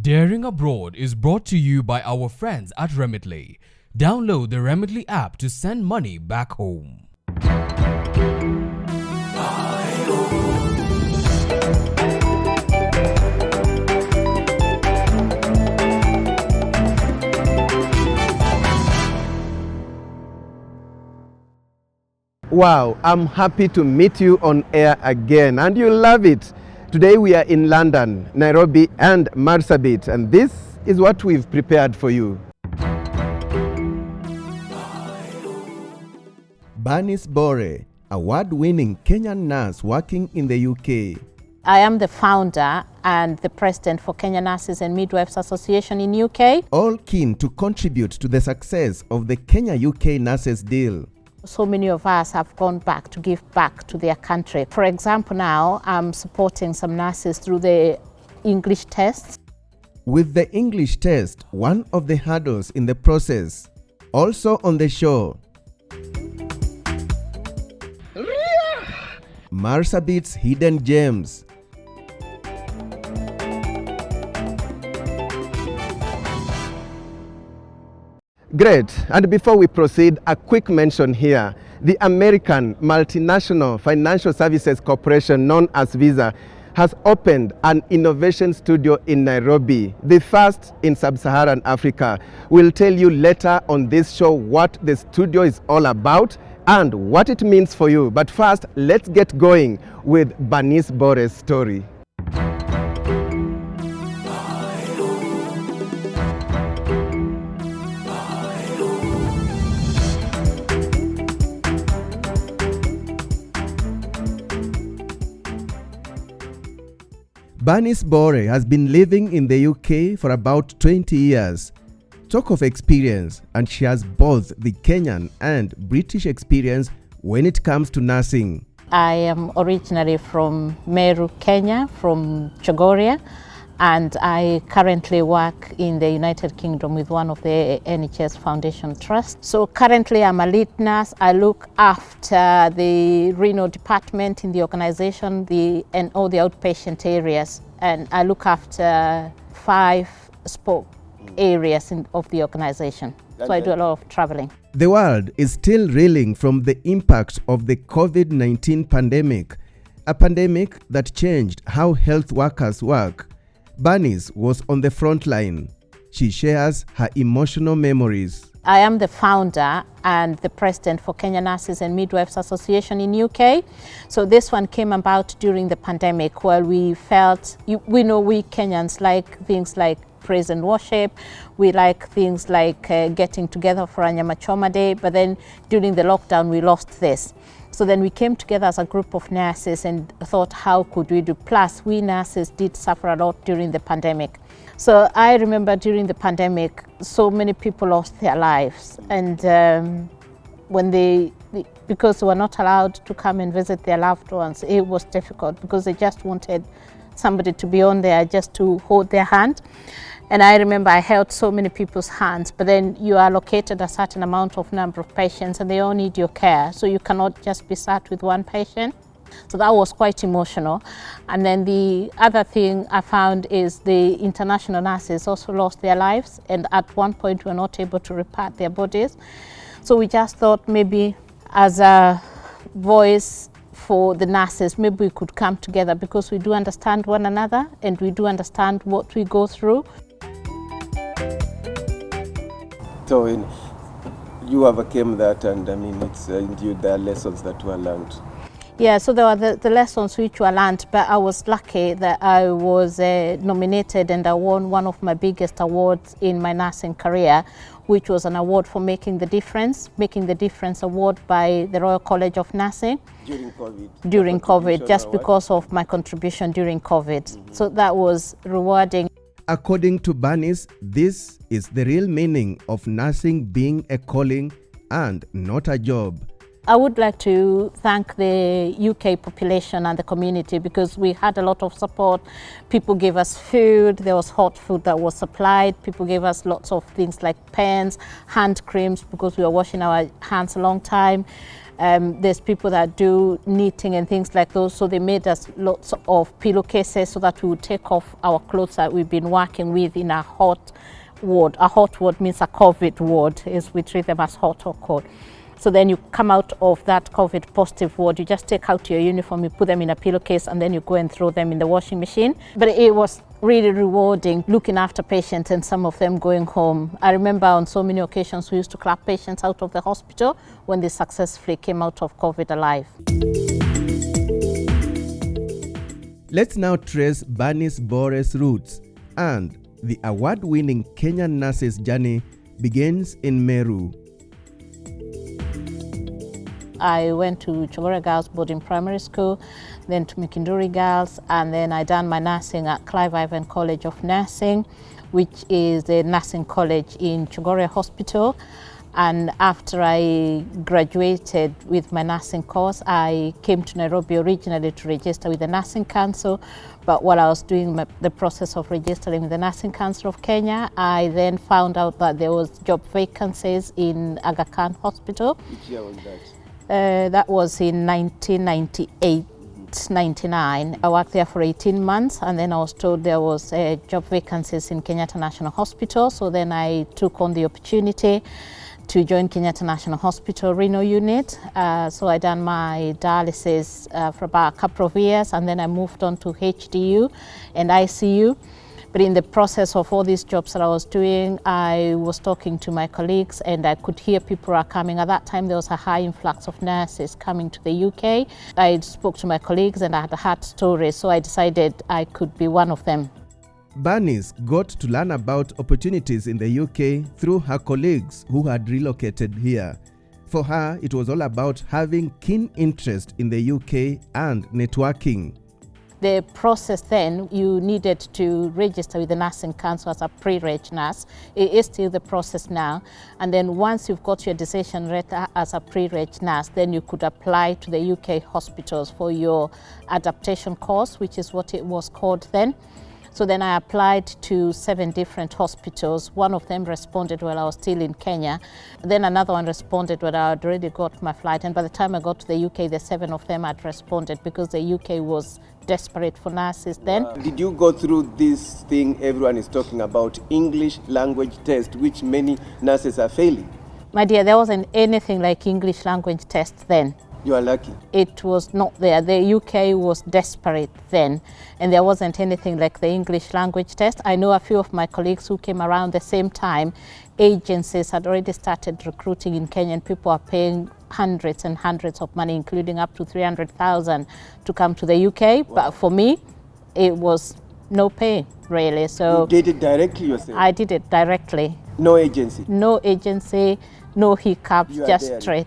Daring Abroad is brought to you by our friends at Remitly. Download the Remitly app to send money back home. Wow, I'm happy to meet you on air again, and you'll love it. Today we are in London, Nairobi and Marsabit, and this is what we've prepared for you. Bernice Bore, award-winning Kenyan nurse working in the UK. I am the founder and the president for Kenyan Nurses and Midwives Association in UK. All keen to contribute to the success of the Kenya-UK Nurses deal. So many of us have gone back to give back to their country. For example, now I'm supporting some nurses through the English tests. With the English test, one of the hurdles in the process. Also on the show, Marsabit's hidden gems. Great. And before we proceed, a quick mention here. The American multinational financial services corporation known as Visa has opened an innovation studio in Nairobi, the first in sub-Saharan Africa. We'll tell you later on this show what the studio is all about and what it means for you. But first, let's get going with Bernice Bore's story. Bernice Bore has been living in the UK for about 20 years. Talk of experience, and she has both the Kenyan and British experience when it comes to nursing. I am originally from Meru, Kenya, from Chogoria, and I currently work in the United Kingdom with one of the NHS Foundation Trusts. So currently I'm a lead nurse. I look after the renal department in the organization and all the outpatient areas. And I look after 5 spoke areas of the organization. So I do a lot of traveling. The world is still reeling from the impact of the COVID-19 pandemic, a pandemic that changed how health workers work. Bernice was on the front line. She shares her emotional memories. I am the founder and the president for Kenyan Nurses and Midwives Association in UK. So this one came about during the pandemic, where we felt, we know we Kenyans like things like praise and worship. We like things like getting together for a Nyama Choma Day, but then during the lockdown we lost this. So then we came together as a group of nurses and thought, how could we do? Plus, we nurses did suffer a lot during the pandemic. So I remember during the pandemic, so many people lost their lives. And because they were not allowed to come and visit their loved ones, it was difficult because they just wanted somebody to be on there just to hold their hand. And I remember I held so many people's hands, but then you are allocated a certain amount of number of patients and they all need your care. So you cannot just be sat with one patient. So that was quite emotional. And then the other thing I found is the international nurses also lost their lives. And at one point, we were not able to repart their bodies. So we just thought maybe as a voice for the nurses, maybe we could come together because we do understand one another and we do understand what we go through. So you overcame that, and I mean, it's indeed there are lessons that were learned. Yeah, so there were the lessons which were learned, but I was lucky that I was nominated and I won one of my biggest awards in my nursing career, which was an award for Making the Difference award by the Royal College of Nursing. During COVID? During COVID, just because of my contribution during COVID. Mm-hmm. So that was rewarding. According to Bernice, this is the real meaning of nursing being a calling and not a job. I would like to thank the UK population and the community because we had a lot of support. People gave us food, there was hot food that was supplied. People gave us lots of things like pens, hand creams because we were washing our hands a long time. There's people that do knitting and things like those, so they made us lots of pillowcases so that we would take off our clothes that we've been working with in a hot ward. A hot ward means a COVID ward, is we treat them as hot or cold. So then you come out of that COVID positive ward, you just take out your uniform, you put them in a pillowcase, and then you go and throw them in the washing machine. But it was really rewarding looking after patients and some of them going home. I remember on so many occasions we used to clap patients out of the hospital when they successfully came out of COVID alive. Let's now trace Bernice Bore's roots, and the award-winning Kenyan nurse's journey begins in Meru. I went to Chogore Girls Boarding Primary School, then to Mikinduri Girls, and then I done my nursing at Clive Ivan College of Nursing, which is the nursing college in Chogore Hospital. And after I graduated with my nursing course, I came to Nairobi originally to register with the Nursing Council. But while I was doing the process of registering with the Nursing Council of Kenya, I then found out that there was job vacancies in Aga Khan Hospital. Which year was that? That was in 1998, 99. I worked there for 18 months, and then I was told there was job vacancies in Kenyatta National Hospital. So then I took on the opportunity to join Kenyatta National Hospital renal unit. So I done my dialysis for about a couple of years, and then I moved on to HDU and ICU. But in the process of all these jobs that I was doing, I was talking to my colleagues, and I could hear people are coming. At that time, there was a high influx of nurses coming to the UK. I spoke to my colleagues and I had heard stories, so I decided I could be one of them. Bernice got to learn about opportunities in the UK through her colleagues who had relocated here. For her, it was all about having keen interest in the UK and networking. The process then, you needed to register with the Nursing Council as a pre-reg nurse. It is still the process now. And then once you've got your decision letter as a pre-reg nurse, then you could apply to the UK hospitals for your adaptation course, which is what it was called then. So then I applied to 7 different hospitals. One of them responded while I was still in Kenya. Then another one responded when I had already got my flight. And by the time I got to the UK, the 7 of them had responded because the UK was desperate for nurses then. Did you go through this thing everyone is talking about, English language test, which many nurses are failing? My dear, there wasn't anything like English language test then. You are lucky. It was not there. The UK was desperate then, and there wasn't anything like the English language test. I know a few of my colleagues who came around the same time. Agencies had already started recruiting in Kenya, and people are paying hundreds and hundreds of money, including up to 300,000 to come to the UK. Wow. But for me, it was no pay, really. So you did it directly yourself? I did it directly. No agency? No agency, no hiccups, just there. Straight.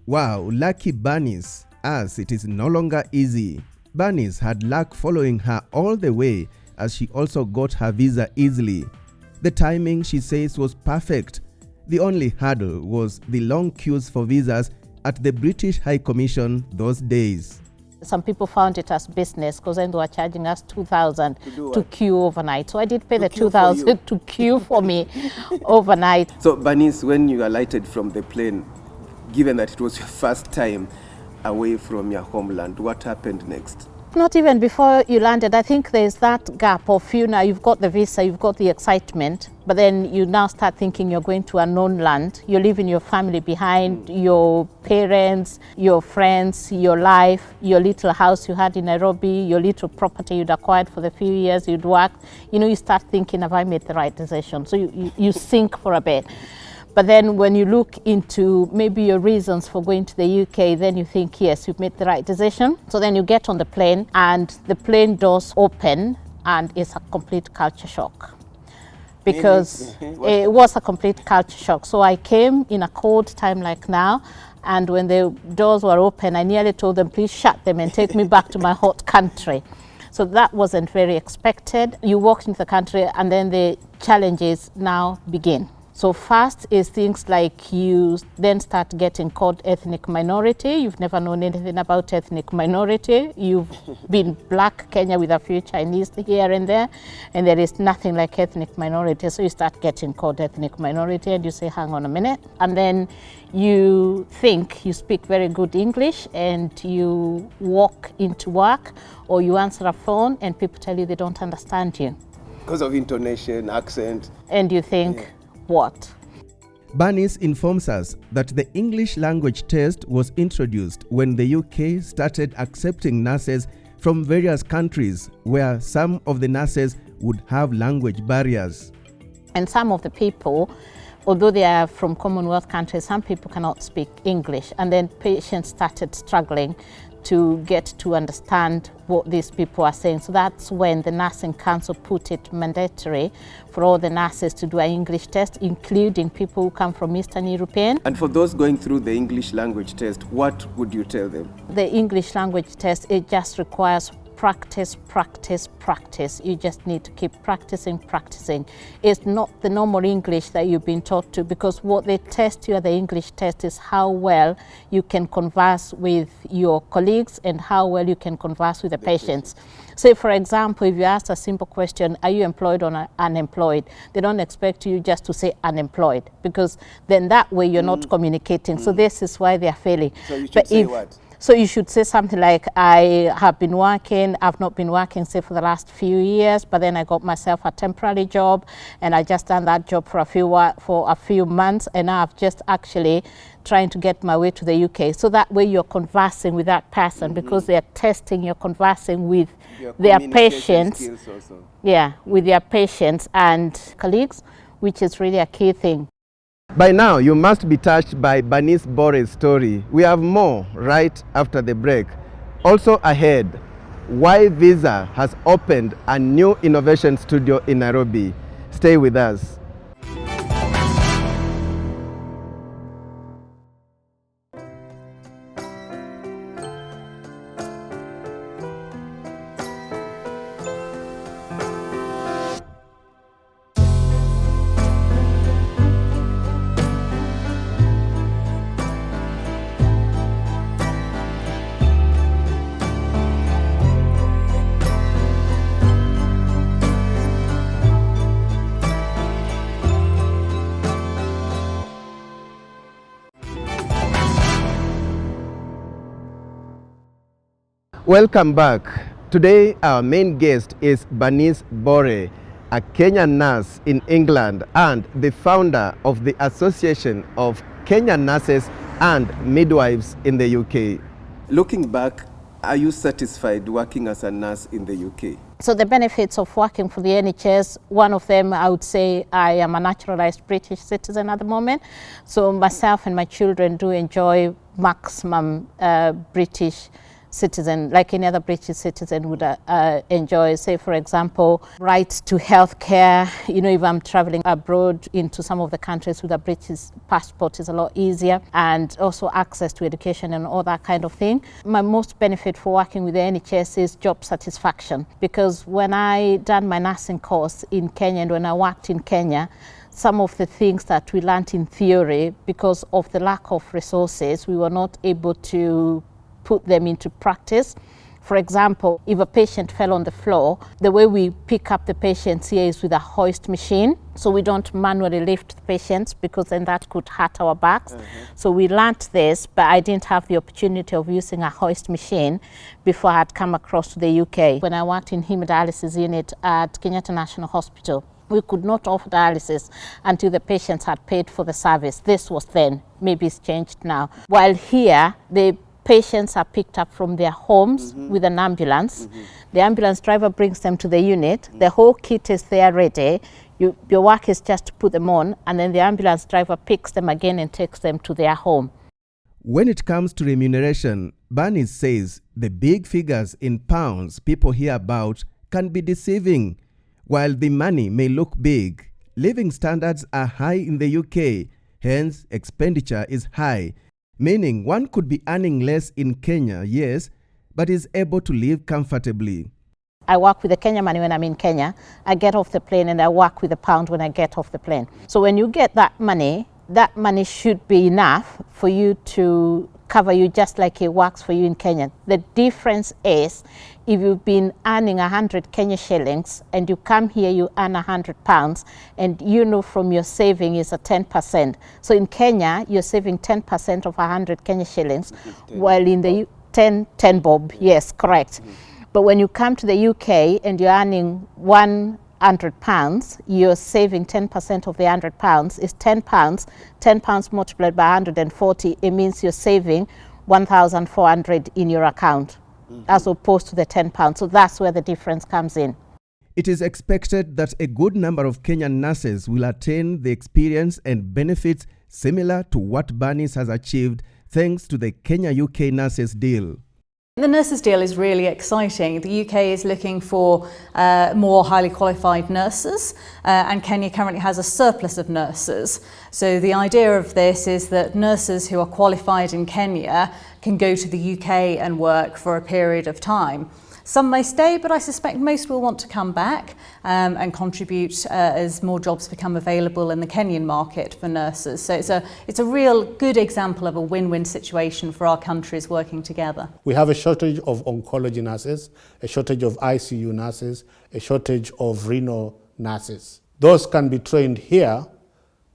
Wow, lucky Bernice, as it is no longer easy. Bernice had luck following her all the way, as she also got her visa easily. The timing, she says, was perfect. The only hurdle was the long queues for visas at the British High Commission those days. Some people found it as business because then they were charging us 2,000 to queue overnight. So I did pay the 2,000 to queue for me overnight. So Bernice, when you alighted from the plane, given that it was your first time away from your homeland, what happened next? Not even before you landed. I think there's that gap of now you've got the visa, you've got the excitement, but then you now start thinking you're going to a known land. You're leaving your family behind, your parents, your friends, your life, your little house you had in Nairobi, your little property you'd acquired for the few years you'd worked. You know, you start thinking, have I made the right decision? So you sink for a bit. But then when you look into maybe your reasons for going to the UK, then you think, yes, you've made the right decision. So then you get on the plane and the plane doors open and it's a complete culture shock. Because it was a complete culture shock. So I came in a cold time like now, and when the doors were open, I nearly told them, please shut them and take me back to my hot country. So that wasn't very expected. You walk into the country and then the challenges now begin. So first is things like you then start getting called ethnic minority. You've never known anything about ethnic minority. You've been black Kenya with a few Chinese here and there is nothing like ethnic minority. So you start getting called ethnic minority and you say, hang on a minute. And then you think you speak very good English and you walk into work or you answer a phone and people tell you they don't understand you. Because of intonation, accent. And you think, what? Bernice informs us that the English language test was introduced when the UK started accepting nurses from various countries where some of the nurses would have language barriers. And some of the people, although they are from Commonwealth countries, some people cannot speak English. And then patients started struggling to get to understand what these people are saying. So that's when the Nursing Council put it mandatory for all the nurses to do an English test, including people who come from Eastern European. And for those going through the English language test, what would you tell them? The English language test, it just requires practice, practice, practice. You just need to keep practicing, practicing. It's not the normal English that you've been taught to, because what they test you at the English test is how well you can converse with your colleagues and how well you can converse with the patients. Say, for example, if you ask a simple question, are you employed or unemployed? They don't expect you just to say unemployed, because then that way you're not communicating. So this is why they are failing. So you should say what? So you should say something like, I have been working, I've not been working, say, for the last few years, but then I got myself a temporary job and I just done that job for a few months, and now I've just actually trying to get my way to the UK. So that way you're conversing with that person, because they're testing, you're conversing with their patients. Yeah, with their patients and colleagues, which is really a key thing. By now, you must be touched by Bernice Bore's story. We have more right after the break. Also ahead, why Visa has opened a new innovation studio in Nairobi. Stay with us. Welcome back. Today our main guest is Bernice Bore, a Kenyan nurse in England and the founder of the Association of Kenyan Nurses and Midwives in the UK. Looking back, are you satisfied working as a nurse in the UK? So the benefits of working for the NHS, one of them, I would say I am a naturalized British citizen at the moment. So myself and my children do enjoy maximum British citizen, like any other British citizen would enjoy. Say, for example, rights to health care. You know, if I'm traveling abroad into some of the countries with a British passport is a lot easier, and also access to education and all that kind of thing. My most benefit for working with the NHS is job satisfaction, because when I done my nursing course in Kenya and when I worked in Kenya, some of the things that we learned in theory, because of the lack of resources, we were not able to put them into practice. For example, if a patient fell on the floor, the way we pick up the patients here is with a hoist machine. So we don't manually lift the patients, because then that could hurt our backs. So we learnt this, but I didn't have the opportunity of using a hoist machine before I had come across to the UK. When I worked in hemodialysis unit at Kenyatta National Hospital, we could not offer dialysis until the patients had paid for the service. This was then, maybe it's changed now. While here, the patients are picked up from their homes with an ambulance. The ambulance driver brings them to the unit. The whole kit is there ready. Your work is just to put them on, and then the ambulance driver picks them again and takes them to their home. When it comes to remuneration, Bernice says the big figures in pounds people hear about can be deceiving. While the money may look big, living standards are high in the UK, hence expenditure is high. Meaning one could be earning less in Kenya, yes, but is able to live comfortably. I work with the Kenya money when I'm in Kenya. I get off the plane and I work with the pound when I get off the plane. So when you get that money should be enough for you to cover you just like it works for you in Kenya. The difference is if you've been earning 100 Kenya shillings and you come here, you earn 100 pounds, and you know from your saving is a 10%. So in Kenya, you're saving 10% of 100 Kenya shillings, while in the 10 bob, yes, correct. But when you come to the UK and you're earning 100 pounds, you're saving 10% of the 100 pounds is 10 pounds. 10 pounds multiplied by 140, it means you're saving 1,400 in your account, as opposed to the 10 pounds. So that's where the difference comes in. It is expected that a good number of Kenyan nurses will attain the experience and benefits similar to what Barnes has achieved thanks to the Kenya-UK nurses deal. The nurses deal is really exciting. The UK is looking for more highly qualified nurses, and Kenya currently has a surplus of nurses. So the idea of this is that nurses who are qualified in Kenya can go to the UK and work for a period of time. Some may stay, but I suspect most will want to come back and contribute as more jobs become available in the Kenyan market for nurses. So it's a real good example of a win-win situation for our countries working together. We have a shortage of oncology nurses, a shortage of ICU nurses, a shortage of renal nurses. Those can be trained here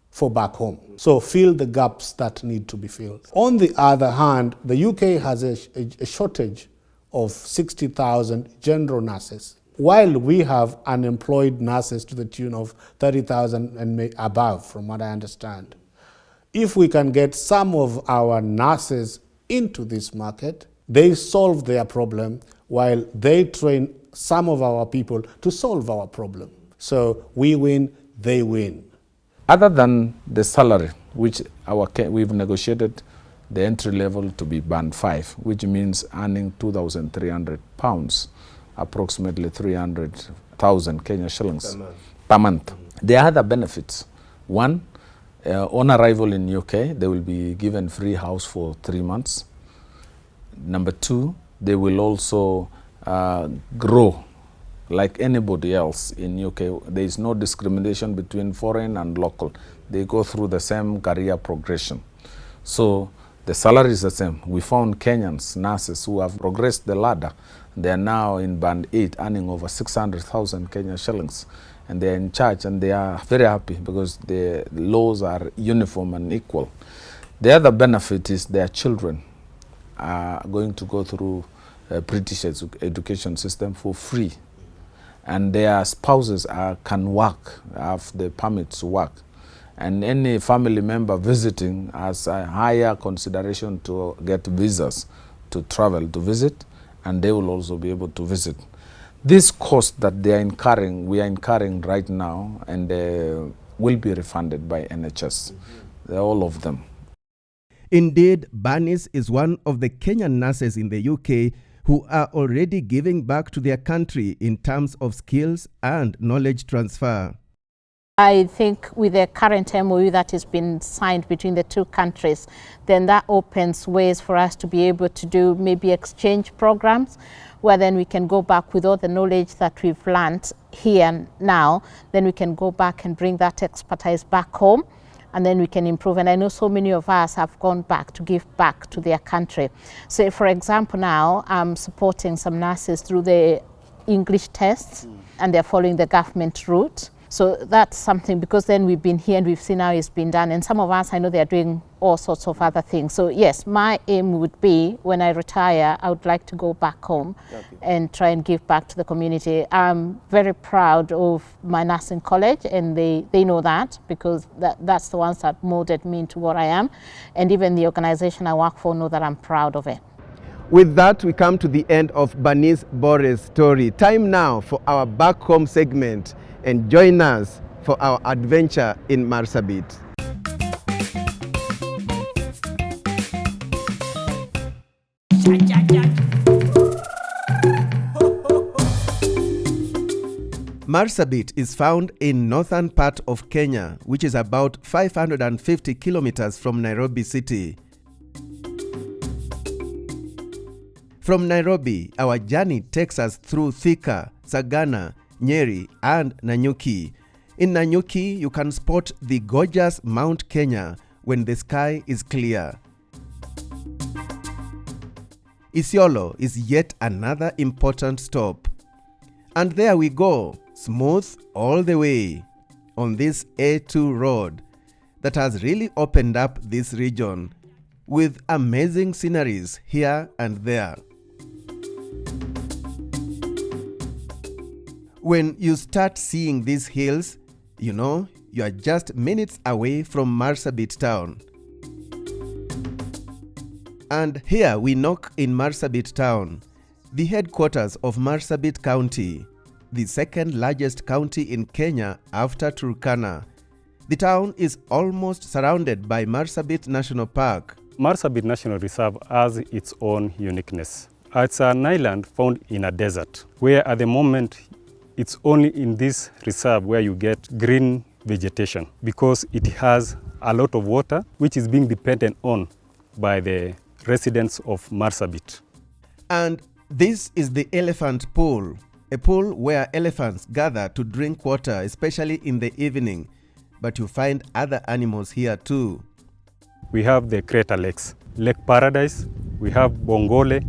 for back home. So fill the gaps that need to be filled. On the other hand, the UK has a shortage of 60,000 general nurses, while we have unemployed nurses to the tune of 30,000 and above, from what I understand. If we can get some of our nurses into this market, they solve their problem while they train some of our people to solve our problem. So we win, they win. Other than the salary, which we've negotiated the entry level to be band 5, which means earning 2,300 pounds, approximately 300,000 Kenya shillings per month. There are other benefits. One, on arrival in UK, they will be given free house for 3 months. Number 2, they will also grow like anybody else in UK. There is no discrimination between foreign and local. They go through the same career progression. So the salary is the same. We found Kenyans, nurses who have progressed the ladder. They are now in band 8, earning over 600,000 Kenya shillings. And they are in charge, and they are very happy because the laws are uniform and equal. The other benefit is their children are going to go through a British education system for free. And their spouses can work, have the permits to work. And any family member visiting has a higher consideration to get visas to travel to visit, and they will also be able to visit. This cost that they are incurring, we are incurring right now, and will be refunded by NHS, all of them. Indeed, Barnes is one of the Kenyan nurses in the UK who are already giving back to their country in terms of skills and knowledge transfer. I think with the current MOU that has been signed between the two countries, then that opens ways for us to be able to do maybe exchange programs, where then we can go back with all the knowledge that we've learned here now, then we can go back and bring that expertise back home, and then we can improve. And I know so many of us have gone back to give back to their country. So for example now, I'm supporting some nurses through the English tests, and they're following the government route. So that's something, because then we've been here and we've seen how it's been done. And some of us, I know they're doing all sorts of other things. So yes, my aim would be when I retire, I would like to go back home and try and give back to the community. I'm very proud of my nursing college, and they know that, because that's the ones that molded me into what I am. And even the organization I work for know that I'm proud of it. With that, we come to the end of Barnes Bore's story. Time now for our back home segment, and join us for our adventure in Marsabit. Marsabit is found in northern part of Kenya, which is about 550 kilometers from Nairobi city. From Nairobi, our journey takes us through Thika, Sagana, Nyeri, and Nanyuki. In Nanyuki, you can spot the gorgeous Mount Kenya when the sky is clear. Isiolo is yet another important stop. And there we go, smooth all the way, on this A2 road that has really opened up this region with amazing sceneries here and there. When you start seeing these hills, you know you are just minutes away from Marsabit town. And here we knock in Marsabit town, the headquarters of Marsabit County, the second largest county in Kenya after Turkana. The town is almost surrounded by Marsabit National Park. Marsabit National Reserve has its own uniqueness. It's an island found in a desert, where at the moment it's only in this reserve where you get green vegetation, because it has a lot of water which is being dependent on by the residents of Marsabit. And this is the elephant pool, a pool where elephants gather to drink water, especially in the evening. But you find other animals here too. We have the crater lakes, Lake Paradise, we have Bongole.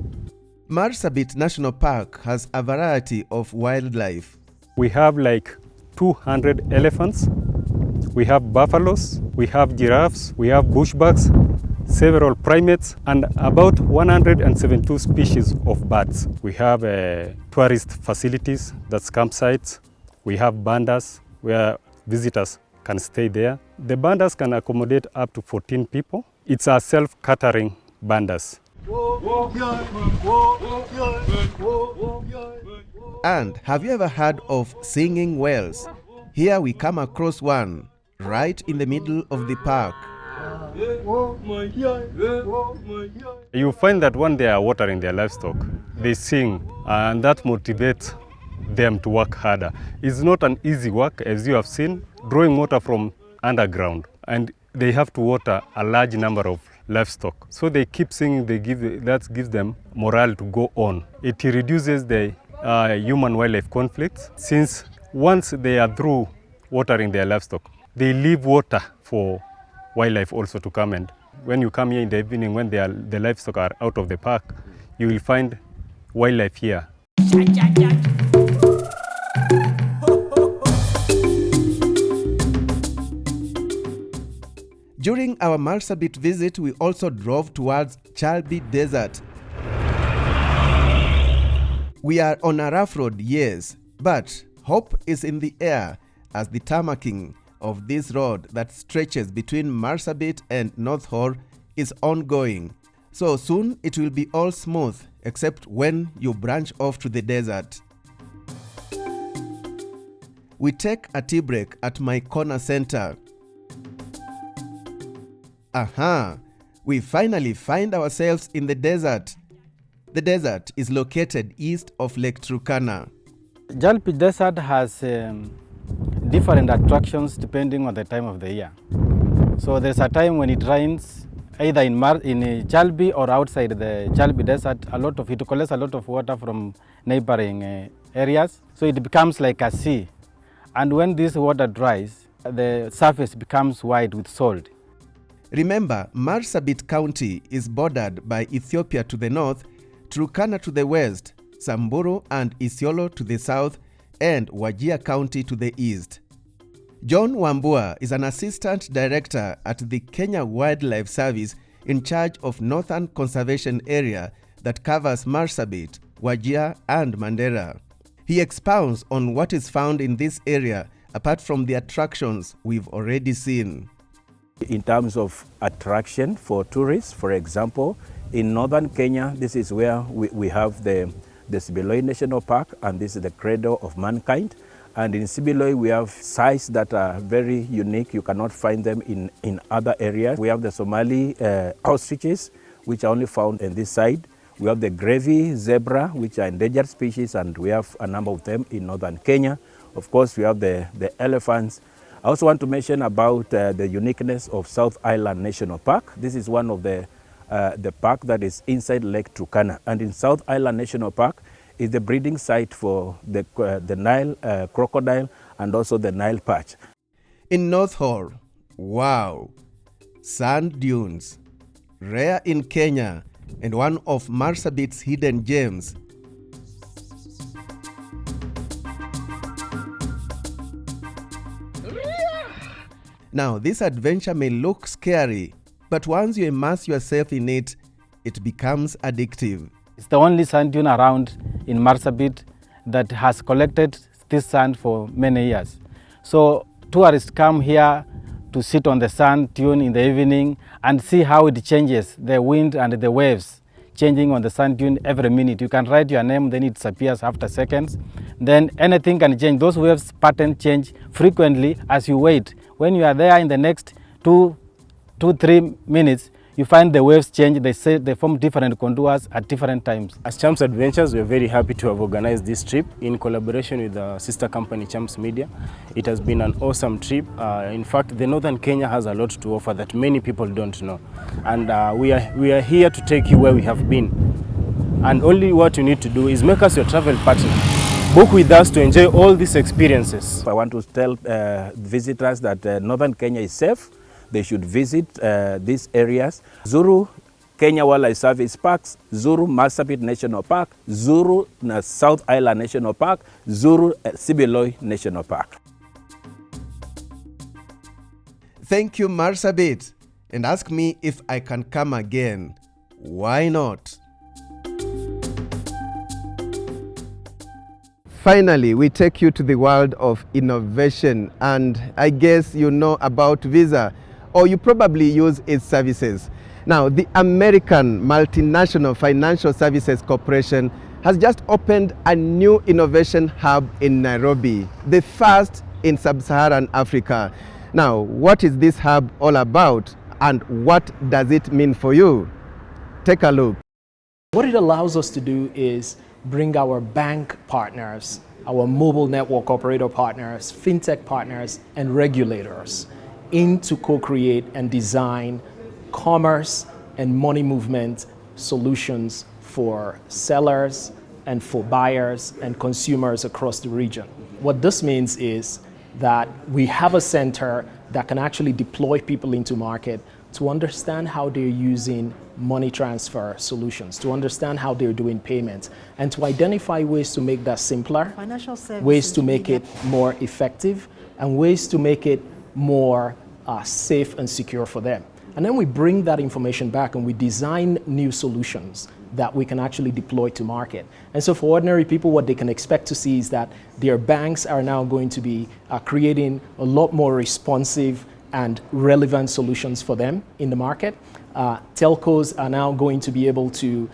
Marsabit National Park has a variety of wildlife. We have like 200 elephants, we have buffaloes, we have giraffes, we have bushbucks, several primates, and about 172 species of birds. We have tourist facilities, that's campsites. We have bandas where visitors can stay there. The bandas can accommodate up to 14 people. It's a self-catering bandas. And have you ever heard of singing whales? Here we come across one, right in the middle of the park. You find that when they are watering their livestock, they sing, and that motivates them to work harder. It's not an easy work, as you have seen, drawing water from underground, and they have to water a large number of livestock. So they keep singing, that gives them morale to go on. It reduces the human-wildlife conflicts, since once they are through watering their livestock, they leave water for wildlife also to come. And when you come here in the evening, when the livestock are out of the park, you will find wildlife here. During our Marsabit visit, we also drove towards Chalbi Desert. We are on a rough road, yes, but hope is in the air as the tarmacking of this road that stretches between Marsabit and North Hor is ongoing. So soon it will be all smooth, except when you branch off to the desert. We take a tea break at my corner center. Aha! We finally find ourselves in the desert. The desert is located east of Lake Turkana. Chalbi Desert has different attractions depending on the time of the year. So there's a time when it rains, either in Chalbi or outside the Chalbi Desert. It collects a lot of water from neighboring areas, so it becomes like a sea. And when this water dries, the surface becomes white with salt. Remember, Marsabit County is bordered by Ethiopia to the north, Turkana to the west, Samburu and Isiolo to the south, and Wajir County to the east. John Wambua is an assistant director at the Kenya Wildlife Service in charge of Northern Conservation Area that covers Marsabit, Wajir and Mandera. He expounds on what is found in this area apart from the attractions we've already seen. In terms of attraction for tourists, for example, in northern Kenya, this is where we have the Sibiloi National Park, and this is the cradle of mankind. And in Sibiloi, we have sites that are very unique. You cannot find them in other areas. We have the Somali ostriches, which are only found in this side. We have the gravy zebra, which are endangered species, and we have a number of them in northern Kenya. Of course, we have the elephants. I also want to mention about the uniqueness of South Island National Park. This is one of the the park that is inside Lake Turkana. And in South Island National Park is the breeding site for the Nile crocodile and also the Nile perch. In North Hall, wow, sand dunes, rare in Kenya and one of Marsabit's hidden gems. Now, this adventure may look scary, but once you immerse yourself in it, it becomes addictive. It's the only sand dune around in Marsabit that has collected this sand for many years. So tourists come here to sit on the sand dune in the evening and see how it changes, the wind and the waves changing on the sand dune every minute. You can write your name, then it disappears after seconds. Then anything can change. Those waves pattern change frequently as you wait. When you are there in the next 2-3 minutes, you find the waves change. They form different contours at different times. As Chams Adventures, we are very happy to have organized this trip in collaboration with the sister company Chams Media. It has been an awesome trip. In fact, the Northern Kenya has a lot to offer that many people don't know. And we are here to take you where we have been. And only what you need to do is make us your travel partner. Book with us to enjoy all these experiences. I want to tell visitors that Northern Kenya is safe. They should visit these areas. Zuru Kenya Wildlife Service Parks, Zuru Marsabit National Park, Zuru South Island National Park, Zuru Sibiloi National Park. Thank you, Marsabit. And ask me if I can come again. Why not? Finally, we take you to the world of innovation, and I guess you know about Visa, or you probably use its services. Now, the American multinational financial services corporation has just opened a new innovation hub in Nairobi, the first in sub-Saharan Africa. Now, what is this hub all about, and what does it mean for you? Take a look. What it allows us to do is bring our bank partners, our mobile network operator partners, fintech partners, and regulators in to co-create and design commerce and money movement solutions for sellers and for buyers and consumers across the region. What this means is that we have a center that can actually deploy people into market to understand how they're using money transfer solutions, to understand how they're doing payments, and to identify ways to make that simpler, ways to make it more effective, and ways to make it more safe and secure for them. And then we bring that information back and we design new solutions that we can actually deploy to market. And so for ordinary people, what they can expect to see is that their banks are now going to be creating a lot more responsive and relevant solutions for them in the market. Telcos are now going to be able to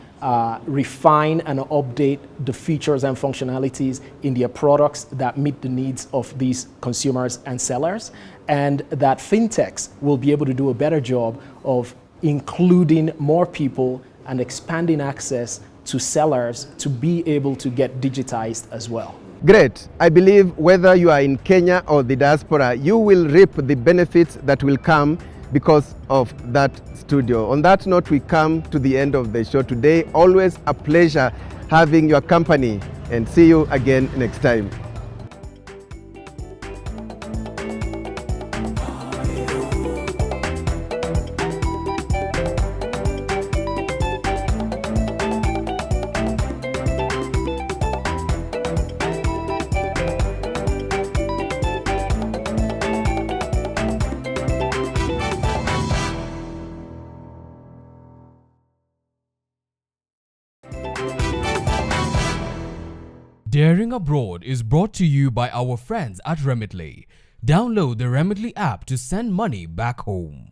refine and update the features and functionalities in their products that meet the needs of these consumers and sellers, and that fintechs will be able to do a better job of including more people and expanding access to sellers to be able to get digitized as well. Great. I believe whether you are in Kenya or the diaspora, you will reap the benefits that will come because of that studio. On that note, we come to the end of the show today. Always a pleasure having your company, and see you again next time. Daring Abroad is brought to you by our friends at Remitly. Download the Remitly app to send money back home.